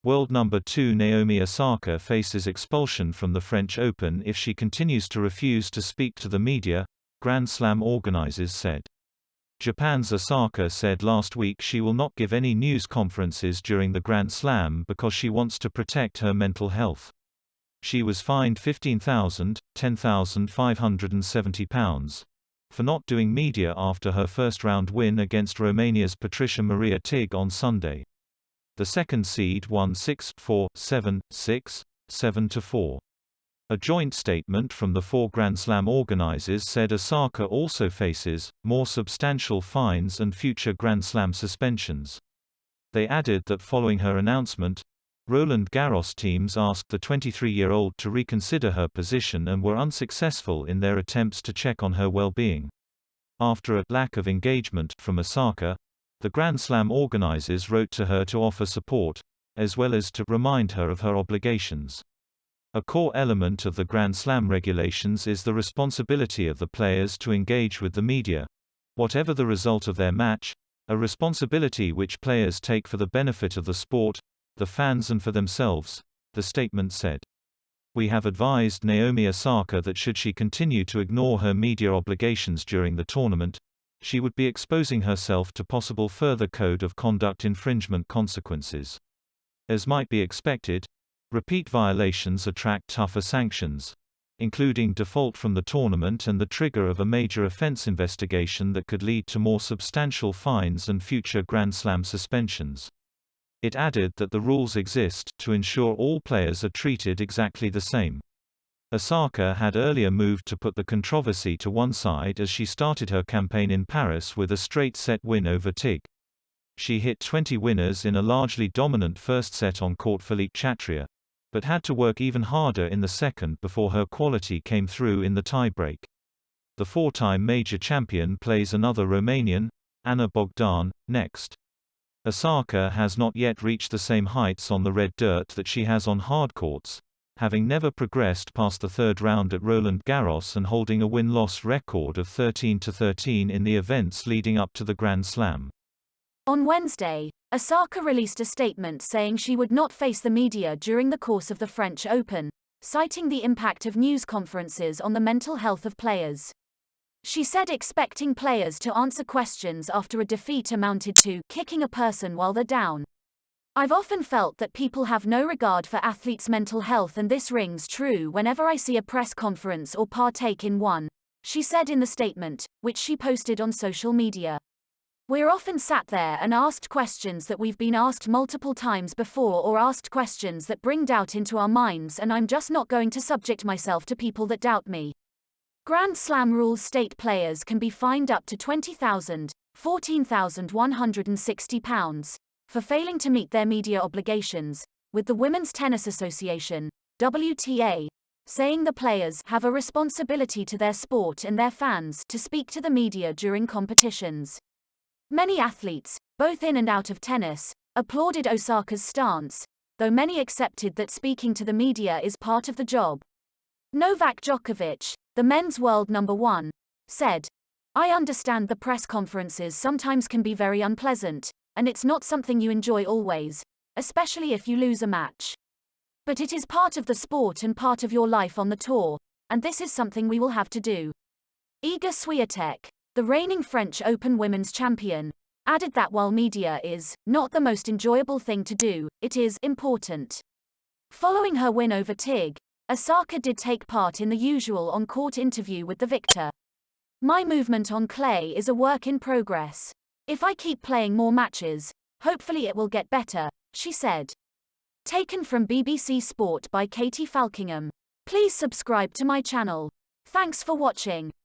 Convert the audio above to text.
World number 2 Naomi Osaka faces expulsion from the French Open if she continues to refuse to speak to the media, Grand Slam organisers said. Japan's Osaka said last week she will not give any news conferences during the Grand Slam because she wants to protect her mental health. She was fined £15,000, £10,570, for not doing media after her first-round win against Romania's Patricia Maria Tig on Sunday. The second seed won 6-4, 7-6, 7-4. A joint statement from the four Grand Slam organisers said Osaka also faces more substantial fines and future Grand Slam suspensions. They added that following her announcement, Roland Garros teams asked the 23-year-old to reconsider her position and were unsuccessful in their attempts to check on her well-being. After a lack of engagement from Osaka, the Grand Slam organisers wrote to her to offer support, as well as to remind her of her obligations. A core element of the Grand Slam regulations is the responsibility of the players to engage with the media, whatever the result of their match, a responsibility which players take for the benefit of the sport, the fans and for themselves, the statement said. We have advised Naomi Osaka that should she continue to ignore her media obligations during the tournament, she would be exposing herself to possible further code of conduct infringement consequences. As might be expected, repeat violations attract tougher sanctions, including default from the tournament and the trigger of a major offense investigation that could lead to more substantial fines and future Grand Slam suspensions. It added that the rules exist to ensure all players are treated exactly the same. Osaka had earlier moved to put the controversy to one side as she started her campaign in Paris with a straight-set win over Tig. She hit 20 winners in a largely dominant first set on court Philippe Chatrier, but had to work even harder in the second before her quality came through in the tiebreak. The four-time major champion plays another Romanian, Ana Bogdan, next. Osaka has not yet reached the same heights on the red dirt that she has on hard courts, having never progressed past the third round at Roland Garros and holding a win-loss record of 13-13 in the events leading up to the Grand Slam. On Wednesday, Osaka released a statement saying she would not face the media during the course of the French Open, citing the impact of news conferences on the mental health of players. She said expecting players to answer questions after a defeat amounted to kicking a person while they're down. I've often felt that people have no regard for athletes' mental health, and this rings true whenever I see a press conference or partake in one, she said in the statement, which she posted on social media. We're often sat there and asked questions that we've been asked multiple times before, or asked questions that bring doubt into our minds, and I'm just not going to subject myself to people that doubt me. Grand Slam rules state players can be fined up to £20,000, £14,160, for failing to meet their media obligations, with the Women's Tennis Association, WTA, saying the players have a responsibility to their sport and their fans to speak to the media during competitions. Many athletes, both in and out of tennis, applauded Osaka's stance, though many accepted that speaking to the media is part of the job. Novak Djokovic, the men's world number 1, said, "I understand the press conferences sometimes can be very unpleasant, and it's not something you enjoy always, especially if you lose a match. But it is part of the sport and part of your life on the tour, and this is something we will have to do." Iga Swiatek, the reigning French Open women's champion, added that while media is not the most enjoyable thing to do, it is important. Following her win over Tig, Osaka did take part in the usual on-court interview with the victor. "My movement on clay is a work in progress. If I keep playing more matches, hopefully it will get better," she said. Taken from BBC Sport by Katie Falkingham. Please subscribe to my channel. Thanks for watching.